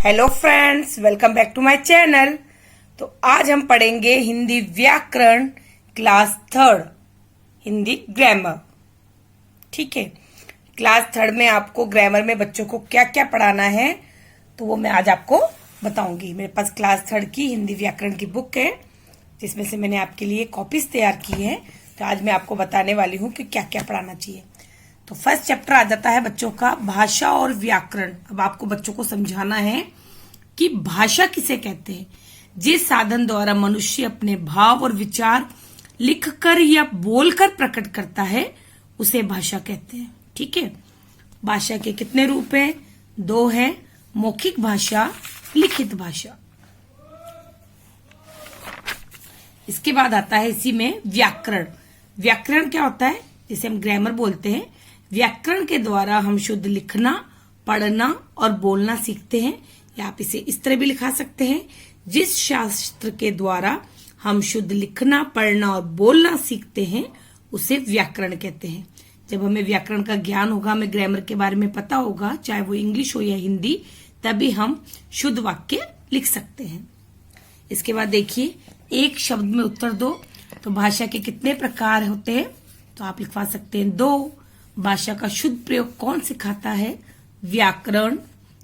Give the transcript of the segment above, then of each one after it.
Hello friends, welcome back to my channel. तो आज हम पढ़ेंगे हिंदी व्याकरण क्लास थर्ड, हिंदी ग्रामर। ठीक है, क्लास थर्ड में आपको ग्रामर में बच्चों को क्या क्या पढ़ाना है तो वो मैं आज आपको बताऊंगी। मेरे पास क्लास थर्ड की हिंदी व्याकरण की बुक है जिसमें से मैंने आपके लिए कॉपीज तैयार की है। तो आज मैं आपको बताने वाली हूँ कि क्या क्या पढ़ाना चाहिए। तो फर्स्ट चैप्टर आ जाता है बच्चों का भाषा और व्याकरण। अब आपको बच्चों को समझाना है कि भाषा किसे कहते हैं। जिस साधन द्वारा मनुष्य अपने भाव और विचार लिखकर या बोलकर प्रकट करता है उसे भाषा कहते हैं। ठीक है, भाषा के कितने रूप हैं? दो हैं, मौखिक भाषा, लिखित भाषा। इसके बाद आता है इसी में व्याकरण। व्याकरण क्या होता है? जिसे हम ग्रामर बोलते हैं। व्याकरण के द्वारा हम शुद्ध लिखना, पढ़ना और बोलना सीखते हैं, या आप इसे इस तरह भी लिखा सकते हैं, जिस शास्त्र के द्वारा हम शुद्ध लिखना, पढ़ना और बोलना सीखते हैं उसे व्याकरण कहते हैं। जब हमें व्याकरण का ज्ञान होगा, हमें ग्रामर के बारे में पता होगा, चाहे वो इंग्लिश हो या हिंदी, तभी हम शुद्ध वाक्य लिख सकते हैं। इसके बाद देखिए, एक शब्द में उत्तर दो। तो भाषा के कितने प्रकार होते हैं? तो आप लिखवा सकते हैं दो। भाषा का शुद्ध प्रयोग कौन सिखाता है? व्याकरण।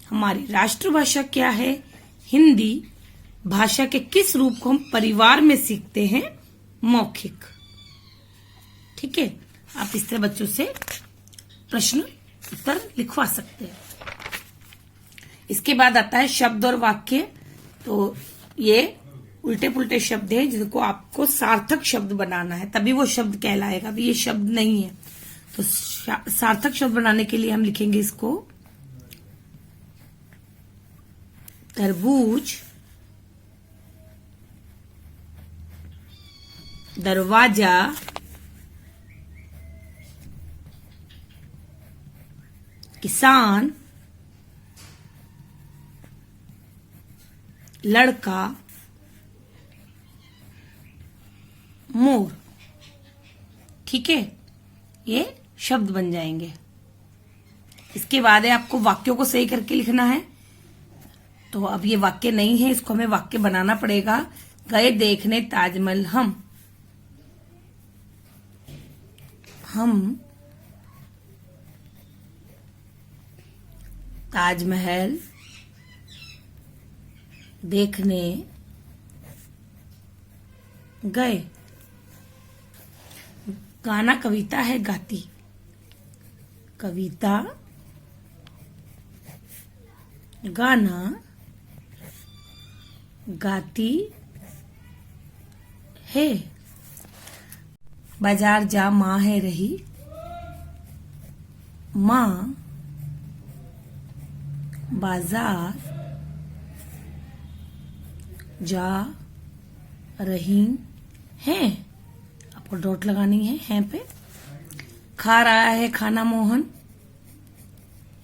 हमारी राष्ट्रभाषा क्या है? हिंदी। भाषा के किस रूप को हम परिवार में सीखते हैं? मौखिक। ठीक है, आप इस तरह बच्चों से प्रश्न उत्तर लिखवा सकते हैं। इसके बाद आता है शब्द और वाक्य। तो ये उल्टे पुल्टे शब्द है जिनको आपको सार्थक शब्द बनाना है, तभी वो शब्द कहलाएगा। अभी ये शब्द नहीं है, तो सार्थक शब्द बनाने के लिए हम लिखेंगे इसको तरबूज, दरवाजा, किसान, लड़का, मोर। ठीक है, ये शब्द बन जाएंगे। इसके बाद है आपको वाक्यों को सही करके लिखना है। तो अब ये वाक्य नहीं है, इसको हमें वाक्य बनाना पड़ेगा। गए देखने ताजमहल हम ताजमहल देखने गए। गाना कविता है गाती, कविता गाना गाती है। बाजार जा माँ है रही, माँ बाजार जा रही हैं। आपको डॉट लगानी है पे। खा रहा है खाना मोहन,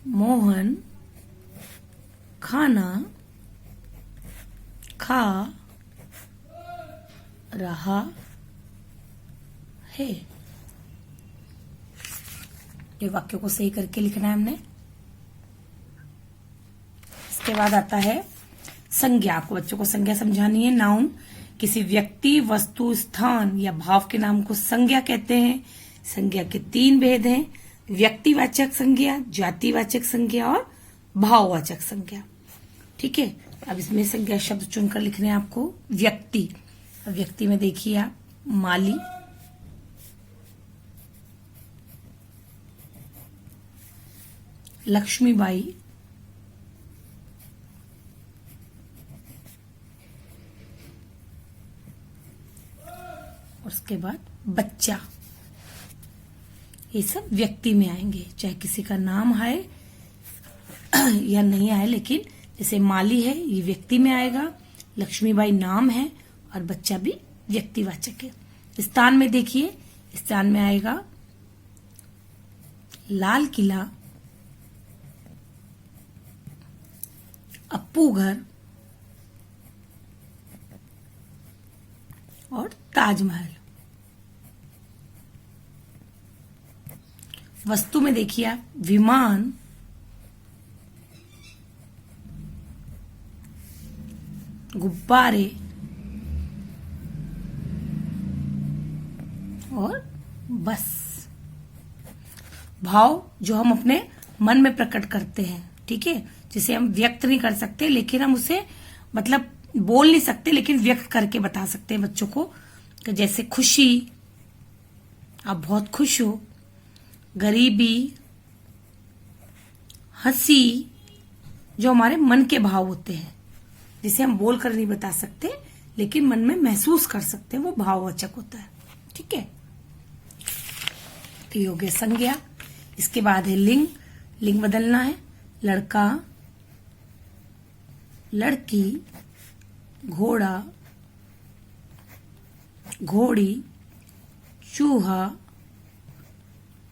मोहन खाना खा रहा है। ये वाक्यों को सही करके लिखना है हमने। इसके बाद आता है संज्ञा। आपको बच्चों को संज्ञा समझानी है। नाउन, किसी व्यक्ति, वस्तु, स्थान या भाव के नाम को संज्ञा कहते हैं। संज्ञा के तीन भेद हैं, व्यक्तिवाचक संज्ञा, जातिवाचक संज्ञा और भाववाचक संज्ञा। ठीक है, अब इसमें संज्ञा शब्द चुनकर लिखने हैं आपको। व्यक्ति, व्यक्ति में देखिए आप, माली, लक्ष्मीबाई, और उसके बाद बच्चा। ये सब व्यक्ति में आएंगे, चाहे किसी का नाम आए या नहीं आए, लेकिन जैसे माली है ये व्यक्ति में आएगा, लक्ष्मीबाई नाम है और बच्चा भी व्यक्तिवाचक है। स्थान में देखिए, स्थान में आएगा लाल किला, अप्पू घर और ताजमहल। वस्तु में देखिए आप, विमान, गुब्बारे और बस। भाव जो हम अपने मन में प्रकट करते हैं, ठीक है, जिसे हम व्यक्त नहीं कर सकते, लेकिन हम उसे मतलब बोल नहीं सकते, लेकिन व्यक्त करके बता सकते हैं बच्चों को। कि जैसे खुशी, आप बहुत खुश हो, गरीबी, हंसी, जो हमारे मन के भाव होते हैं, जिसे हम बोल कर नहीं बता सकते, लेकिन मन में महसूस कर सकते हैं, वो भाववाचक होता है, ठीक है। तो ये हो गया संज्ञा। इसके बाद है लिंग। लिंग बदलना है। लड़का, लड़की, घोड़ा, घोड़ी, चूहा,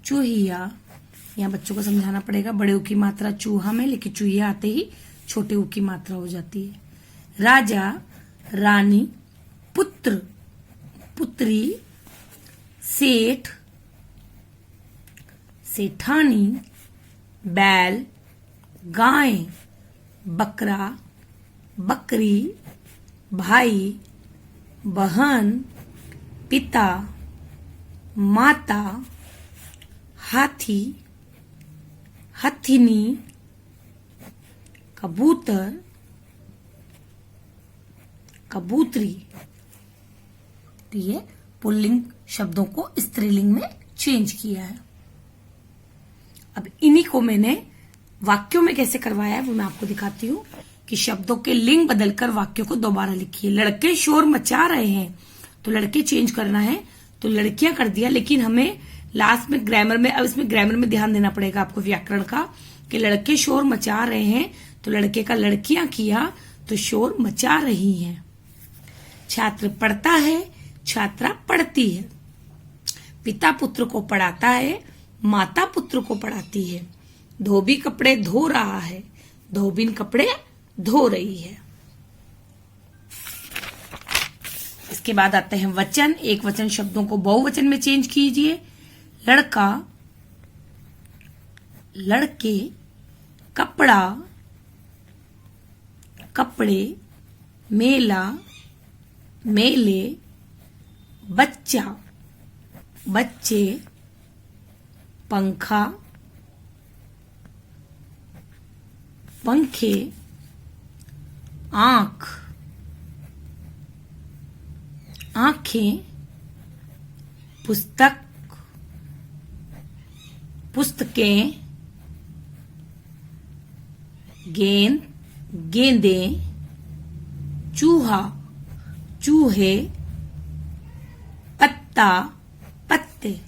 चूहिया। यहाँ बच्चों को समझाना पड़ेगा, बड़े ऊ की मात्रा चूहा में, लेकिन चूहिया आते ही छोटे ऊ की मात्रा हो जाती है। राजा, रानी, पुत्र, पुत्री, सेठ, सेठानी, बैल, गाय, बकरा, बकरी, भाई, बहन, पिता, माता, हाथी, हथिनी, कबूतर, कबूतरी। तो ये पुल्लिंग शब्दों को स्त्रीलिंग में चेंज किया है। अब इन्हीं को मैंने वाक्यों में कैसे करवाया है वो मैं आपको दिखाती हूँ कि शब्दों के लिंग बदलकर वाक्यों को दोबारा लिखिए। लड़के शोर मचा रहे हैं, तो लड़के चेंज करना है, तो लड़कियां कर दिया, लेकिन हमें लास्ट में ग्रामर में, अब इसमें ग्रामर में ध्यान देना पड़ेगा आपको व्याकरण का, कि लड़के शोर मचा रहे हैं, तो लड़के का लड़कियां किया, तो शोर मचा रही हैं। छात्र पढ़ता है, छात्रा पढ़ती है। पिता पुत्र को पढ़ाता है, माता पुत्र को पढ़ाती है। धोबी कपड़े धो रहा है, धोबिन कपड़े धो रही है। इसके बाद आते हैं वचन। एक वचन शब्दों को बहुवचन में चेंज कीजिए। लड़का, लड़के, कपड़ा, कपड़े, मेला, मेले, बच्चा, बच्चे, पंखा, पंखे, आंख, आंखें, पुस्तक, पुस्तकें, गेंद, गेंदें, चूहा, चूहे, पत्ता, पत्ते।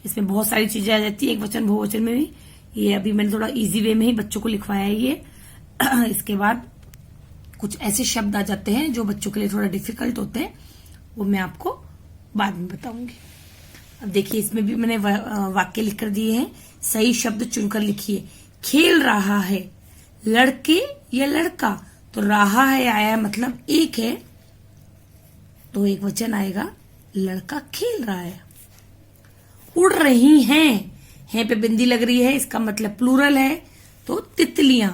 इसमें बहुत सारी चीजें आ जाती है एक वचन बहुवचन में भी। ये अभी मैंने थोड़ा इजी वे में ही बच्चों को लिखवाया है ये। इसके बाद कुछ ऐसे शब्द आ जाते हैं जो बच्चों के लिए थोड़ा डिफिकल्ट होते हैं, वो मैं आपको बाद में बताऊंगी। अब देखिए इसमें भी मैंने वाक्य लिख कर दिए हैं, सही शब्द चुनकर लिखिए। खेल रहा है, लड़के या लड़का, तो रहा है आया मतलब एक है, तो एक वचन आएगा, लड़का खेल रहा है। उड़ रही हैं पे बिंदी लग रही है, इसका मतलब प्लूरल है, तो तितलियां।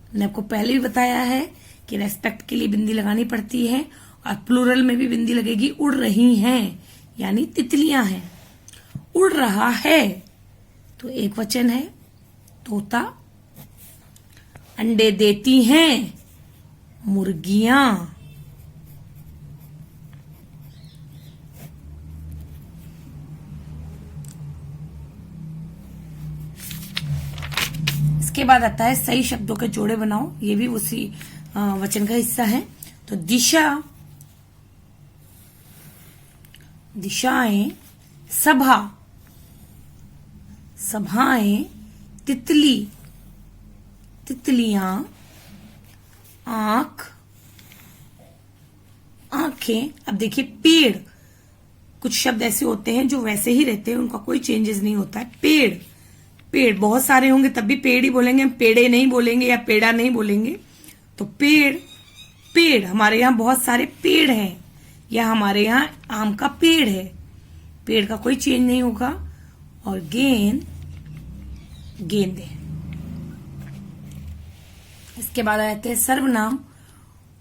मैंने आपको पहले भी बताया है कि रेस्पेक्ट के लिए बिंदी लगानी पड़ती है, और प्लूरल में भी बिंदी लगेगी। उड़ रही हैं यानी तितलियां हैं। उड़ रहा है तो एक वचन है, तोता। अंडे देती हैं मुर्गियां। इसके बाद आता है सही शब्दों के जोड़े बनाओ, ये भी उसी वचन का हिस्सा है। तो दिशा, दिशाएं, सभा, सभाएं, तितली, तितलियां, आंख, आंखें। अब देखिए पेड़, कुछ शब्द ऐसे होते हैं जो वैसे ही रहते हैं, उनका कोई चेंजेस नहीं होता है। पेड़, पेड़ बहुत सारे होंगे तब भी पेड़ ही बोलेंगे, हम पेड़े नहीं बोलेंगे या पेड़ा नहीं बोलेंगे। तो पेड़, पेड़, हमारे यहाँ बहुत सारे पेड़ हैं, या हमारे यहाँ आम का पेड़ है। पेड़ का कोई चेंज नहीं होगा। और गेंद, गेंदे। इसके बाद आते हैं सर्वनाम।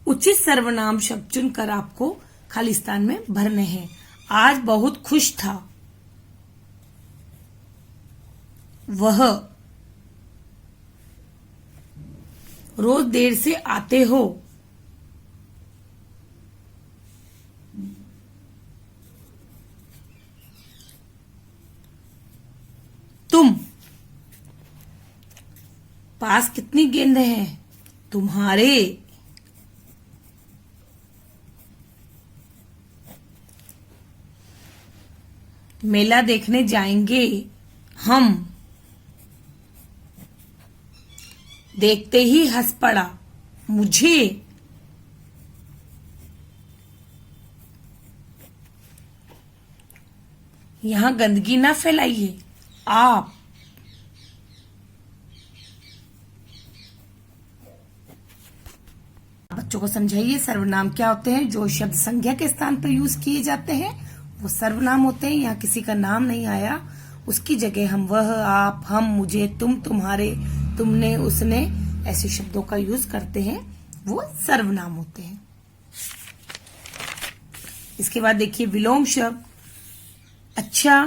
उचित सर्वनाम शब्द चुनकर आपको खाली स्थान में भरने हैं। आज बहुत खुश था। वह। रोज देर से आते हो। तुम। पास कितनी गेंदें हैं? तुम्हारे। मेला देखने जाएंगे हम। देखते ही हंस पड़ा। मुझे। यहां गंदगी ना फैलाइए। आप। बच्चों को समझाइए सर्वनाम क्या होते हैं। जो शब्द संज्ञा के स्थान पर यूज किए जाते हैं वो सर्वनाम होते हैं। यहाँ किसी का नाम नहीं आया, उसकी जगह हम वह, आप, हम, मुझे, तुम, तुम्हारे, तुमने, उसने ऐसे शब्दों का यूज करते हैं, वो सर्वनाम होते हैं। इसके बाद देखिए विलोम शब्द। अच्छा,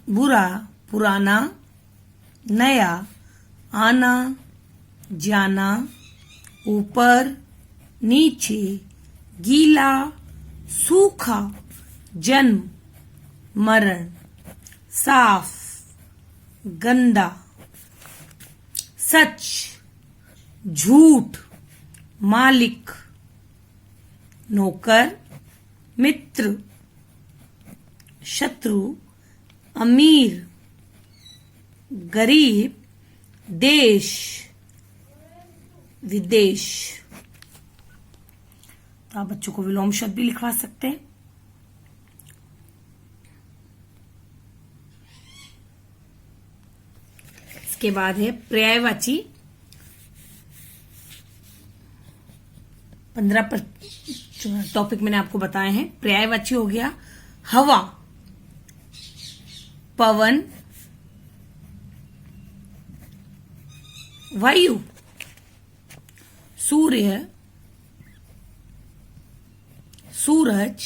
बुरा, पुराना, नया, आना, जाना, ऊपर, नीचे, गीला, सूखा, जन्म, मरण, साफ, गंदा, सच, झूठ, मालिक, नौकर, मित्र, शत्रु, अमीर, गरीब, देश, विदेश। तो आप बच्चों को विलोम शब्द भी लिखवा सकते हैं। इसके बाद है पर्यायवाची। 15 टॉपिक मैंने आपको बताए हैं। पर्यायवाची हो गया हवा, पवन, वायु, सूर्य, सूरज,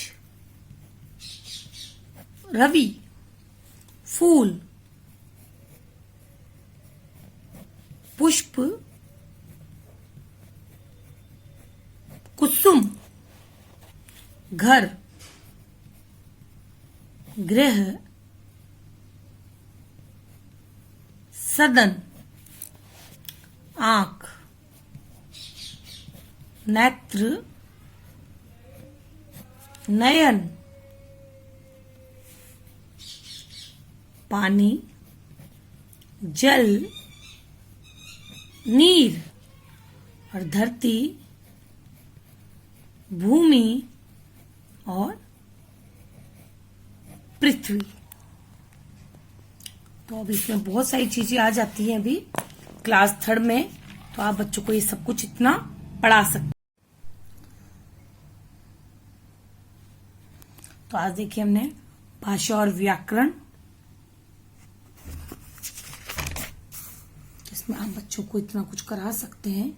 रवि, फूल, पुष्प, कुसुम, घर, गृह, सदन, आंख, नेत्र, नयन, पानी, जल, नीर, और धरती, भूमि और पृथ्वी। तो अब इसमें बहुत सारी चीजें आ जाती हैं अभी क्लास 3 में, तो आप बच्चों को ये सब कुछ इतना पढ़ा सकते हैं। तो आज देखिए हमने भाषा और व्याकरण, इसमें आप बच्चों को इतना कुछ करा सकते हैं।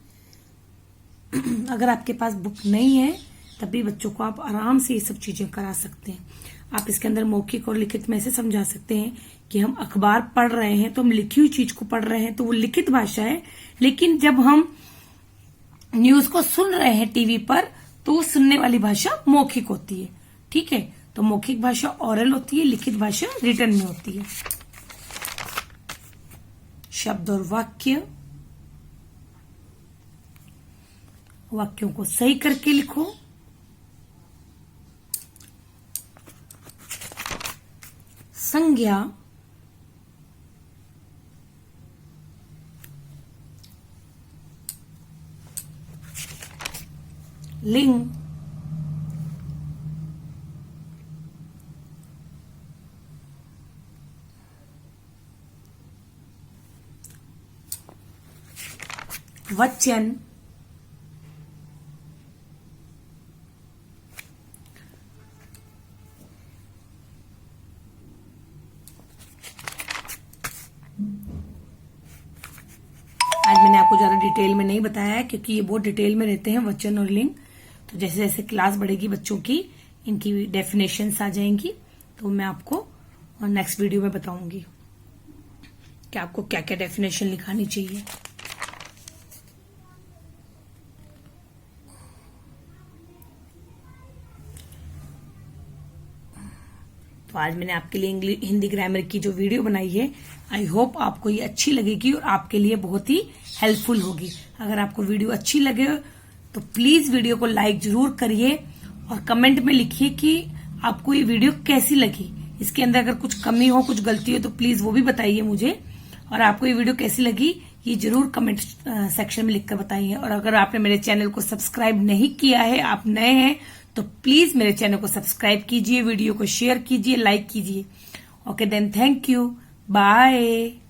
अगर आपके पास बुक नहीं है तभी बच्चों को आप आराम से ये सब चीजें करा सकते हैं। आप इसके अंदर मौखिक और लिखित में ऐसे समझा सकते हैं कि हम अखबार पढ़ रहे हैं तो हम लिखी हुई चीज को पढ़ रहे हैं तो वो लिखित भाषा है, लेकिन जब हम न्यूज को सुन रहे हैं टीवी पर तो वो सुनने वाली भाषा मौखिक होती है। ठीक है, तो मौखिक भाषा ओरल होती है, लिखित भाषा रिटन में होती है। शब्द और वाक्य, वाक्यों को सही करके लिखो। संज्ञा, लिंग, वचन, आपको ज्यादा डिटेल में नहीं बताया है, क्योंकि ये बहुत डिटेल में रहते हैं वचन और लिंग। तो जैसे जैसे क्लास बढ़ेगी बच्चों की, इनकी डेफिनेशंस आ जाएंगी, तो मैं आपको नेक्स्ट वीडियो में बताऊंगी कि आपको क्या क्या डेफिनेशन लिखानी चाहिए। तो आज मैंने आपके लिए हिंदी ग्रामर की जो वीडियो बनाई है, आई होप आपको ये अच्छी लगेगी और आपके लिए बहुत ही हेल्पफुल होगी। अगर आपको वीडियो अच्छी लगे तो प्लीज वीडियो को लाइक जरूर करिए और कमेंट में लिखिए कि आपको ये वीडियो कैसी लगी। इसके अंदर अगर कुछ कमी हो, कुछ गलती हो, तो प्लीज वो भी बताइए मुझे। और आपको ये वीडियो कैसी लगी ये जरूर कमेंट सेक्शन में लिखकर बताइए। और अगर आपने मेरे चैनल को सब्सक्राइब नहीं किया है, आप नए हैं, तो प्लीज मेरे चैनल को सब्सक्राइब कीजिए, वीडियो को शेयर कीजिए, लाइक कीजिए। Okay then, thank you, bye.